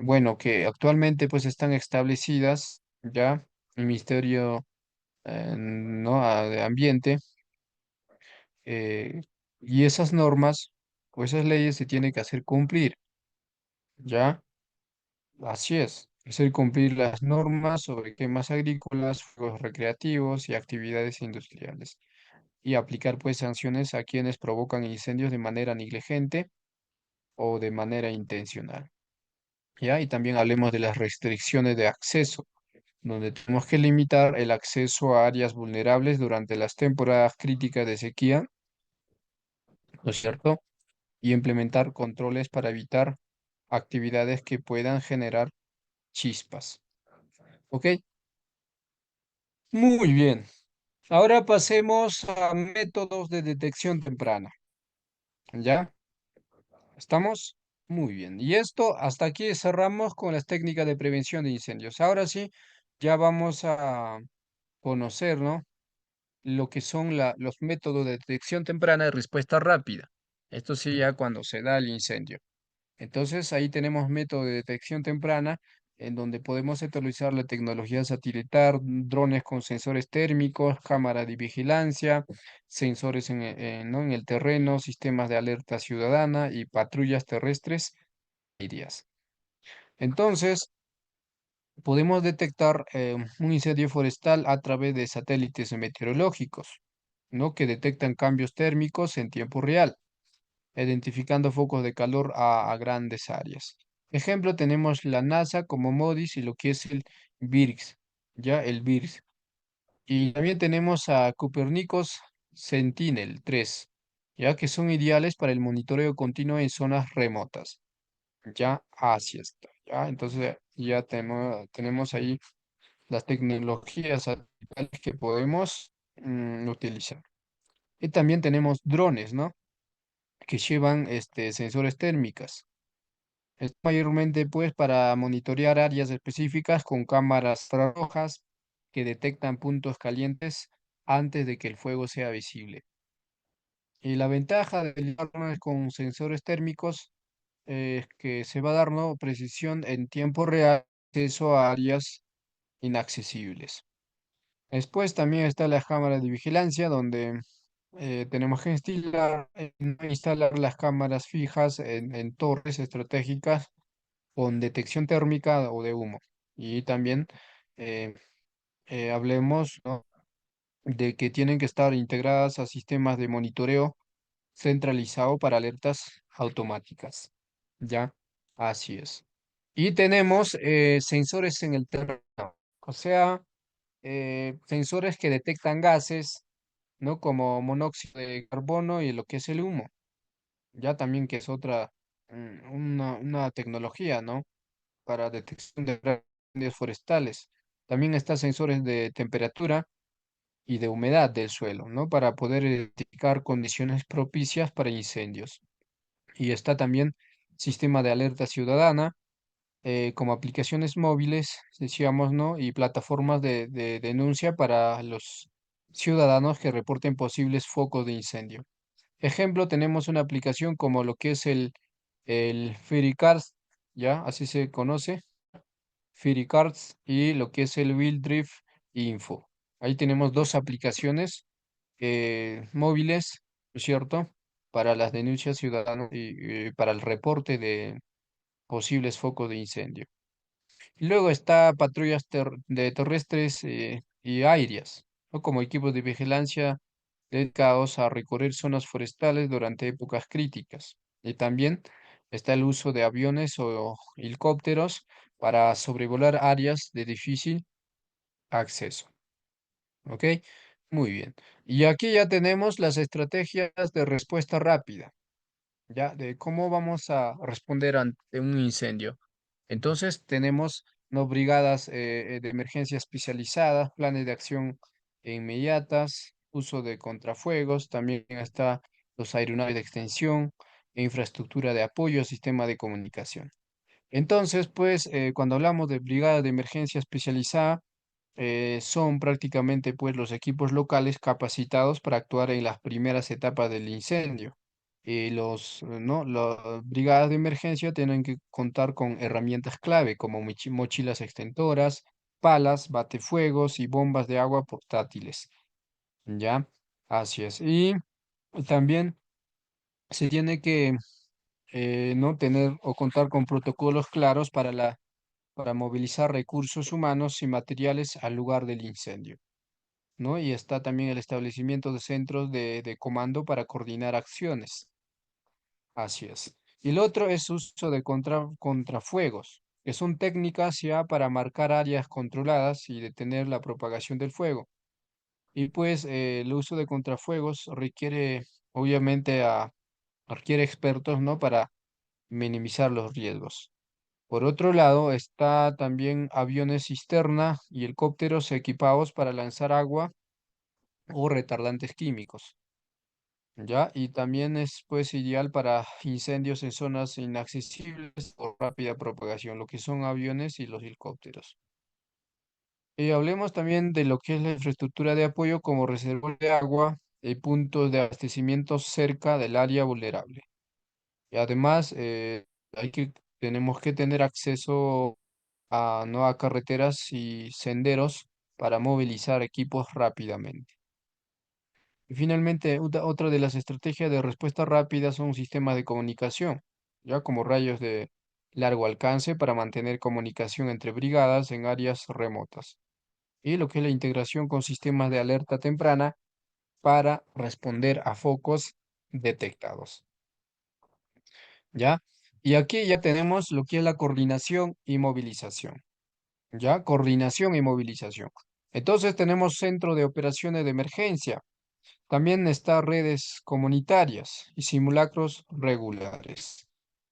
bueno, que actualmente pues están establecidas ya el Ministerio ¿no? de Ambiente, eh, y esas normas o esas leyes se tienen que hacer cumplir, ¿ya? Así es, hacer cumplir las normas sobre quemas agrícolas, fuegos recreativos y actividades industriales, y aplicar pues sanciones a quienes provocan incendios de manera negligente o de manera intencional, ¿ya? Y también hablemos de las restricciones de acceso, donde tenemos que limitar el acceso a áreas vulnerables durante las temporadas críticas de sequía, ¿no es cierto? Y implementar controles para evitar actividades que puedan generar chispas. ¿Ok? Muy bien. Ahora pasemos a métodos de detección temprana. ¿Ya? ¿Estamos? Muy bien. Y esto, hasta aquí cerramos con las técnicas de prevención de incendios. Ahora sí, ya vamos a conocer, ¿no? Lo que son los métodos de detección temprana de respuesta rápida. Esto sí, ya cuando se da el incendio. Entonces, ahí tenemos método de detección temprana, en donde podemos utilizar la tecnología satelital, drones con sensores térmicos, cámaras de vigilancia, sensores ¿no? en el terreno, sistemas de alerta ciudadana y patrullas terrestres aéreas. Entonces, podemos detectar un incendio forestal a través de satélites meteorológicos, ¿no? Que detectan cambios térmicos en tiempo real, identificando focos de calor a grandes áreas. Ejemplo, tenemos la NASA como MODIS y lo que es el VIRX, ya el VIRX. Y también tenemos a Copernicus Sentinel-3, ya que son ideales para el monitoreo continuo en zonas remotas. Ya, así está. Ya, entonces ya tenemos ahí las tecnologías actuales que podemos utilizar. Y también tenemos drones, ¿no? Que llevan sensores térmicas. Es mayormente pues para monitorear áreas específicas con cámaras infrarrojas que detectan puntos calientes antes de que el fuego sea visible. Y la ventaja de drones con sensores térmicos es que se va a dar, ¿no? Precisión en tiempo real, acceso a áreas inaccesibles. Después también está la cámara de vigilancia, donde tenemos que instalar las cámaras fijas en torres estratégicas con detección térmica o de humo. Y también eh, hablemos, ¿no? de que tienen que estar integradas a sistemas de monitoreo centralizado para alertas automáticas. ¿Ya? Así es. Y tenemos sensores en el terreno, o sea, sensores que detectan gases, ¿no? Como monóxido de carbono y lo que es el humo. Ya también que es otra, una tecnología, ¿no? Para detección de incendios forestales. También está sensores de temperatura y de humedad del suelo, ¿no? Para poder identificar condiciones propicias para incendios. Y está también sistema de alerta ciudadana, como aplicaciones móviles, decíamos, ¿no? Y plataformas de denuncia para los ciudadanos que reporten posibles focos de incendio. Ejemplo, tenemos una aplicación como lo que es el FairyCars, ¿ya? Así se conoce, FairyCards, y lo que es el Wild Drift Info. Ahí tenemos dos aplicaciones móviles, ¿no es cierto? Para las denuncias ciudadanas y para el reporte de posibles focos de incendio. Luego está patrullas de terrestres y aéreas, ¿no? Como equipos de vigilancia dedicados a recorrer zonas forestales durante épocas críticas. Y también está el uso de aviones o helicópteros para sobrevolar áreas de difícil acceso. ¿Ok? Muy bien. Y aquí ya tenemos las estrategias de respuesta rápida, ¿ya? De cómo vamos a responder ante un incendio. Entonces, tenemos no brigadas de emergencia especializadas, planes de acción inmediatas, uso de contrafuegos, también está los aeronaves de extensión, e infraestructura de apoyo, sistema de comunicación. Entonces, pues, cuando hablamos de brigada de emergencia especializada, son prácticamente pues los equipos locales capacitados para actuar en las primeras etapas del incendio. ¿no? Las brigadas de emergencia tienen que contar con herramientas clave como mochilas extentoras, palas, batefuegos y bombas de agua portátiles. ¿Ya? Así es. Y también se tiene que no tener o contar con protocolos claros para movilizar recursos humanos y materiales al lugar del incendio, ¿no? Y está también el establecimiento de centros de comando para coordinar acciones. Así es. Y el otro es uso de contrafuegos, que son técnicas ya para marcar áreas controladas y detener la propagación del fuego. Y pues el uso de contrafuegos requiere, obviamente, requiere expertos, ¿no? Para minimizar los riesgos. Por otro lado, está también aviones cisterna y helicópteros equipados para lanzar agua o retardantes químicos, ¿ya? Y también es pues ideal para incendios en zonas inaccesibles o rápida propagación, lo que son aviones y los helicópteros. Y hablemos también de lo que es la infraestructura de apoyo como reservorios de agua y puntos de abastecimiento cerca del área vulnerable. Y además, tenemos que tener acceso a nuevas carreteras y senderos para movilizar equipos rápidamente. Y finalmente, otra de las estrategias de respuesta rápida son sistemas de comunicación, ya como rayos de largo alcance para mantener comunicación entre brigadas en áreas remotas. Y lo que es la integración con sistemas de alerta temprana para responder a focos detectados. ¿Ya? Y aquí ya tenemos lo que es la coordinación y movilización. ¿Ya? Coordinación y movilización. Entonces tenemos centro de operaciones de emergencia. También está redes comunitarias y simulacros regulares.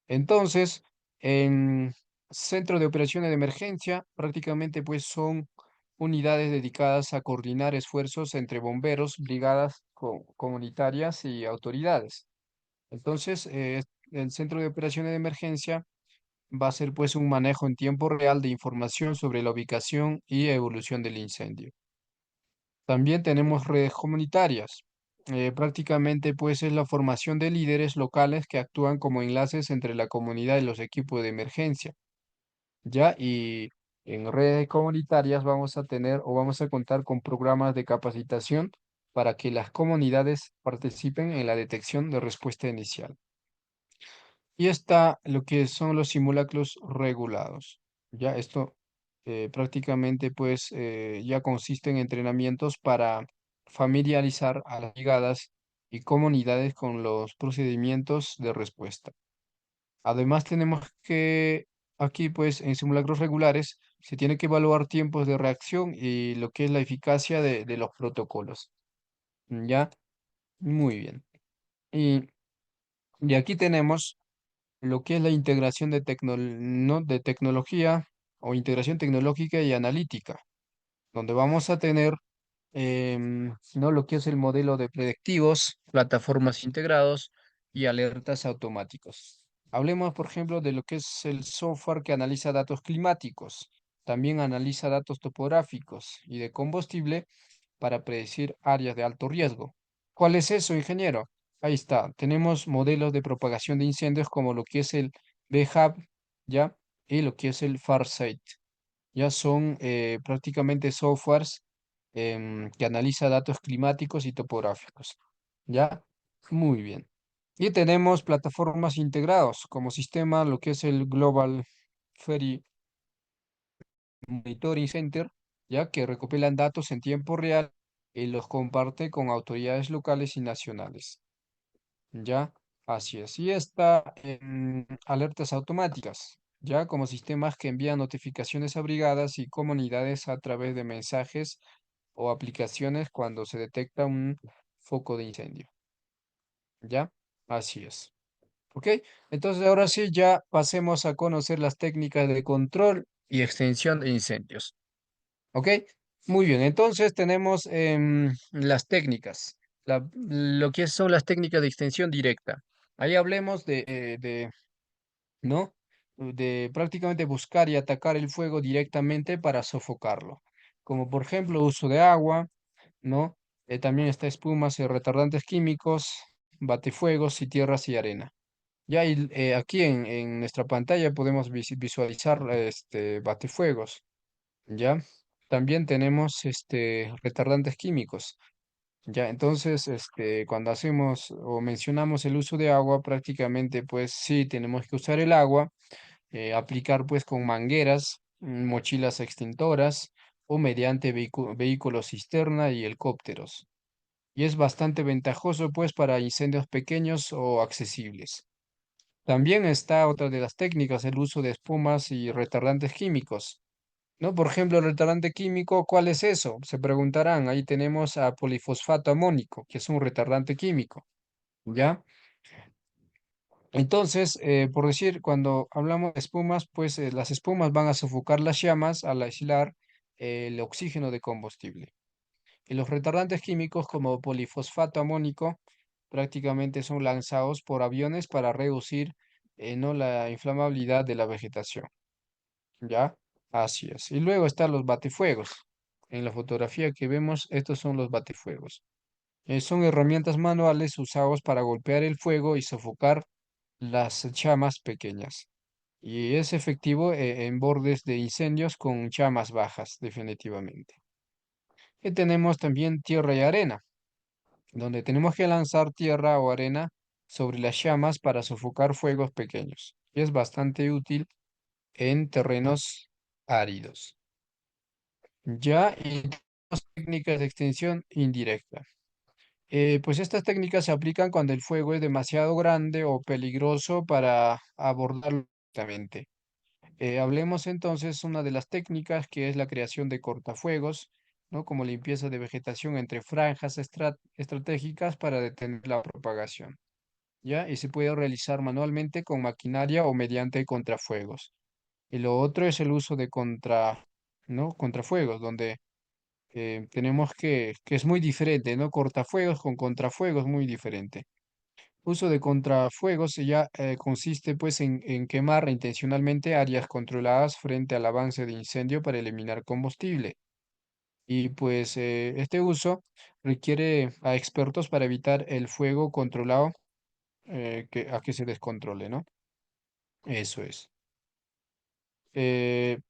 Entonces, en centro de operaciones de emergencia, prácticamente pues son unidades dedicadas a coordinar esfuerzos entre bomberos, brigadas comunitarias y autoridades. Entonces, el centro de operaciones de emergencia va a ser pues un manejo en tiempo real de información sobre la ubicación y evolución del incendio. También tenemos redes comunitarias. Prácticamente pues es la formación de líderes locales que actúan como enlaces entre la comunidad y los equipos de emergencia. ¿Ya? Y en redes comunitarias vamos a tener o vamos a contar con programas de capacitación para que las comunidades participen en la detección de respuesta inicial. Y está lo que son los simulacros regulados. Ya esto prácticamente pues ya consiste en entrenamientos para familiarizar a las brigadas y comunidades con los procedimientos de respuesta. Además tenemos que aquí pues en simulacros regulares se tiene que evaluar tiempos de reacción y lo que es la eficacia de los protocolos. Ya, muy bien. Y, y aquí tenemos lo que es la integración ¿no? de tecnología o integración tecnológica y analítica, donde vamos a tener ¿no? lo que es el modelo de predictivos, plataformas integrados y alertas automáticos. Hablemos, por ejemplo, de lo que es el software que analiza datos climáticos, también analiza datos topográficos y de combustible para predecir áreas de alto riesgo. ¿Cuál es eso, ingeniero? Ahí está. Tenemos modelos de propagación de incendios como lo que es el BHAB, ¿ya? Y lo que es el Farsight. Ya son prácticamente softwares que analiza datos climáticos y topográficos. ¿Ya? Muy bien. Y tenemos plataformas integrados como sistema, lo que es el Global Ferry Monitoring Center, ya que recopilan datos en tiempo real y los comparte con autoridades locales y nacionales. Ya, así es. Y está en alertas automáticas, ya como sistemas que envían notificaciones a brigadas y comunidades a través de mensajes o aplicaciones cuando se detecta un foco de incendio. Ya, así es. ¿Ok? Entonces ahora sí, ya pasemos a conocer las técnicas de control y extinción de incendios. ¿Ok? Muy bien, entonces tenemos las técnicas, lo que son las técnicas de extensión directa. Ahí hablemos ¿no? De prácticamente buscar y atacar el fuego directamente para sofocarlo. Como por ejemplo uso de agua, ¿no? También está espumas y retardantes químicos, batefuegos y tierras y arena. Ya aquí en nuestra pantalla podemos visualizar batefuegos, ¿ya? También tenemos retardantes químicos. Ya, entonces, cuando hacemos o mencionamos el uso de agua, prácticamente, pues sí, tenemos que usar el agua, aplicar pues con mangueras, mochilas extintoras o mediante vehículos cisterna y helicópteros. Y es bastante ventajoso pues para incendios pequeños o accesibles. También está otra de las técnicas, el uso de espumas y retardantes químicos. ¿No? Por ejemplo, el retardante químico, ¿cuál es eso? Se preguntarán. Ahí tenemos a polifosfato amónico, que es un retardante químico, ¿ya? Entonces, por decir, cuando hablamos de espumas, pues las espumas van a sofocar las llamas al aislar el oxígeno de combustible. Y los retardantes químicos, como polifosfato amónico, prácticamente son lanzados por aviones para reducir, ¿no? la inflamabilidad de la vegetación. ¿Ya? Así es. Y luego están los batefuegos. En la fotografía que vemos, estos son los batefuegos. Son herramientas manuales usados para golpear el fuego y sofocar las llamas pequeñas. Y es efectivo en bordes de incendios con llamas bajas, definitivamente. Y tenemos también tierra y arena, donde tenemos que lanzar tierra o arena sobre las llamas para sofocar fuegos pequeños. Y es bastante útil en terrenos áridos. Ya, y tenemos técnicas de extinción indirecta. Pues estas técnicas se aplican cuando el fuego es demasiado grande o peligroso para abordarlo directamente. Hablemos entonces una de las técnicas que es la creación de cortafuegos, ¿no? Como limpieza de vegetación entre franjas estratégicas para detener la propagación. ¿Ya? Y se puede realizar manualmente con maquinaria o mediante contrafuegos. Y lo otro es el uso de ¿no? Contrafuegos, donde tenemos que es muy diferente, ¿no? Cortafuegos con contrafuegos, muy diferente. Uso de contrafuegos ya consiste pues en quemar intencionalmente áreas controladas frente al avance de incendio para eliminar combustible. Y pues este uso requiere a expertos para evitar el fuego controlado a que se descontrole, ¿no? Eso es.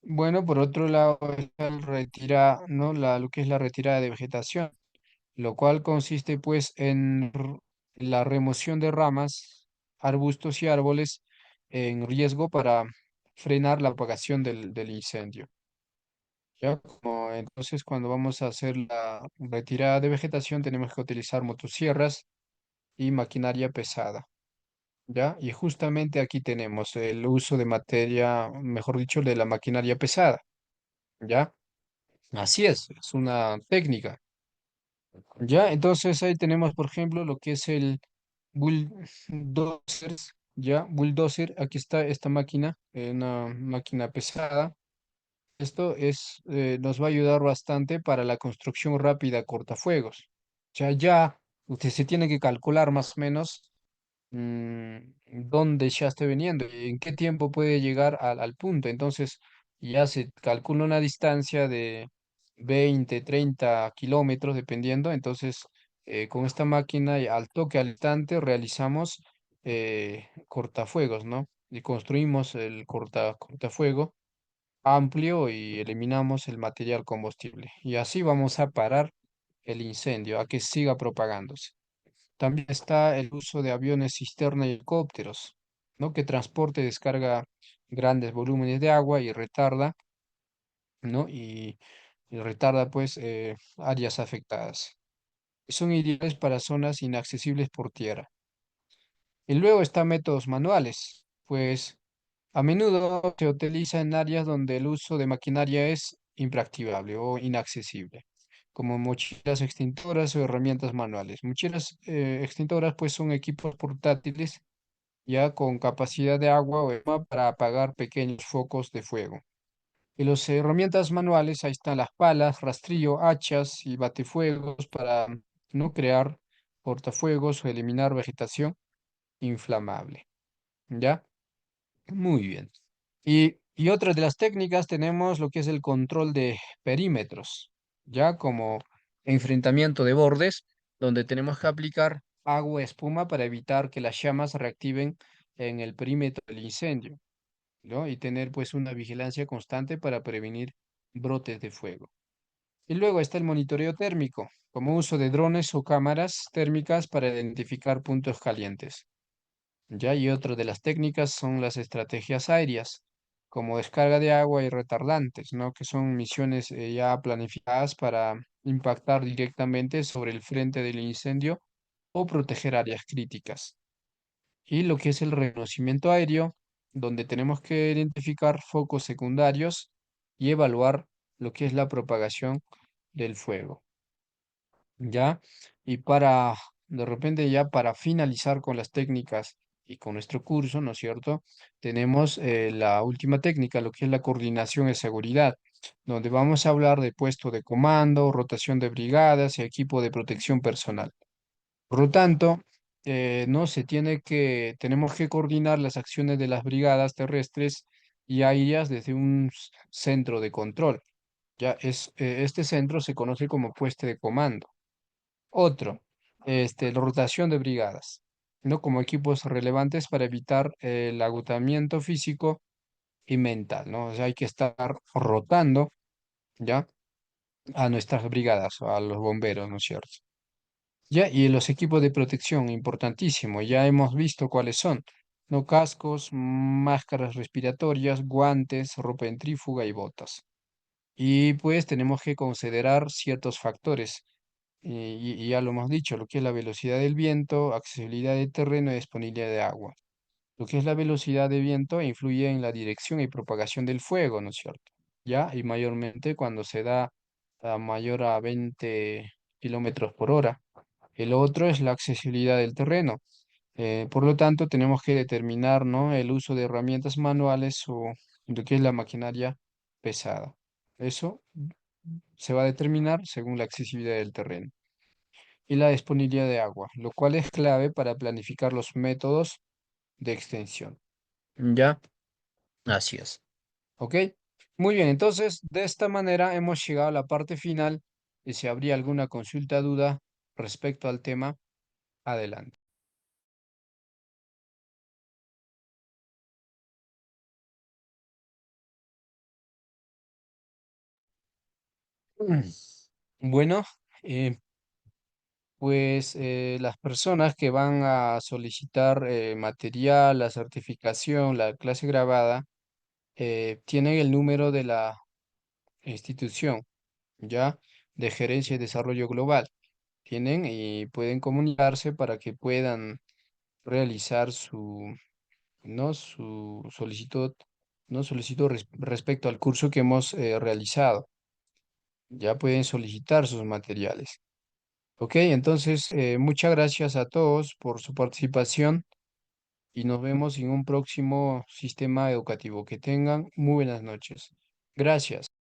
Bueno, por otro lado, está ¿no? Lo que es la retirada de vegetación, lo cual consiste pues en la remoción de ramas, arbustos y árboles en riesgo para frenar la propagación del incendio. ¿Ya? Entonces, cuando vamos a hacer la retirada de vegetación, tenemos que utilizar motosierras y maquinaria pesada. ¿Ya? Y justamente aquí tenemos el uso de materia, mejor dicho, de la maquinaria pesada. ¿Ya? Así es una técnica. Ya, entonces ahí tenemos, por ejemplo, lo que es el bulldozer, ya, bulldozer, aquí está esta máquina, una máquina pesada. Esto nos va a ayudar bastante para la construcción rápida a cortafuegos. Ya, usted se tiene que calcular más o menos mm, dónde ya esté viniendo y en qué tiempo puede llegar al punto. Entonces, ya se calcula una distancia de 20 30 kilómetros, dependiendo. Entonces, con esta máquina, y al toque, al instante, realizamos cortafuegos, ¿no? Y construimos el cortafuego amplio y eliminamos el material combustible. Y así vamos a parar el incendio, a que siga propagándose. También está el uso de aviones cisterna y helicópteros, ¿no? Que transporte y descarga grandes volúmenes de agua y retarda, ¿no? Y retarda, pues, áreas afectadas. Son ideales para zonas inaccesibles por tierra. Y luego están métodos manuales, pues a menudo se utiliza en áreas donde el uso de maquinaria es impracticable o inaccesible, como mochilas extintoras o herramientas manuales. Mochilas extintoras pues son equipos portátiles ya con capacidad de agua o para apagar pequeños focos de fuego. Y las herramientas manuales, ahí están las palas, rastrillo, hachas y batefuegos para no crear portafuegos o eliminar vegetación inflamable. ¿Ya? Muy bien. Y otra de las técnicas tenemos lo que es el control de perímetros, ya como enfrentamiento de bordes, donde tenemos que aplicar agua, espuma para evitar que las llamas reactiven en el perímetro del incendio, ¿no? Y tener pues una vigilancia constante para prevenir brotes de fuego. Y luego está el monitoreo térmico, como uso de drones o cámaras térmicas para identificar puntos calientes. Ya, y otra de las técnicas son las estrategias aéreas, como descarga de agua y retardantes, ¿no? Que son misiones ya planificadas para impactar directamente sobre el frente del incendio o proteger áreas críticas. Y lo que es el reconocimiento aéreo, donde tenemos que identificar focos secundarios y evaluar lo que es la propagación del fuego. ¿Ya? Y de repente ya para finalizar con las técnicas y con nuestro curso, ¿no es cierto? Tenemos la última técnica, lo que es la coordinación de seguridad, donde vamos a hablar de puesto de comando, rotación de brigadas y equipo de protección personal. Por lo tanto, no se tiene tenemos que coordinar las acciones de las brigadas terrestres y aéreas desde un centro de control. Este centro se conoce como puesto de comando. Otro, la rotación de brigadas, ¿no? Como equipos relevantes para evitar el agotamiento físico y mental, ¿no? O sea, hay que estar rotando, ¿ya? A nuestras brigadas, a los bomberos, ¿no es cierto? Ya, y los equipos de protección, importantísimo, ya hemos visto cuáles son, ¿no? Cascos, máscaras respiratorias, guantes, ropa ventrífuga y botas. Y pues tenemos que considerar ciertos factores y ya lo hemos dicho, lo que es la velocidad del viento, accesibilidad del terreno y disponibilidad de agua. Lo que es la velocidad de viento influye en la dirección y propagación del fuego, ¿no es cierto? ¿Ya? Y mayormente cuando se da a mayor a 20 kilómetros por hora. El otro es la accesibilidad del terreno. Por lo tanto, tenemos que determinar, ¿no? El uso de herramientas manuales o lo que es la maquinaria pesada. Eso se va a determinar según la accesibilidad del terreno y la disponibilidad de agua, lo cual es clave para planificar los métodos de extensión. ¿Ya? Así es. ¿Ok? Muy bien, entonces de esta manera hemos llegado a la parte final y si habría alguna consulta, duda respecto al tema, adelante. Mm. Bueno, eh, pues las personas que van a solicitar material, la certificación, la clase grabada, tienen el número de la institución, ¿ya? De gerencia y desarrollo global. Tienen y pueden comunicarse para que puedan realizar ¿no? Su solicitud, ¿no? Solicitud respecto al curso que hemos realizado. Ya pueden solicitar sus materiales. Ok, entonces muchas gracias a todos por su participación y nos vemos en un próximo sistema educativo. Que tengan muy buenas noches. Gracias.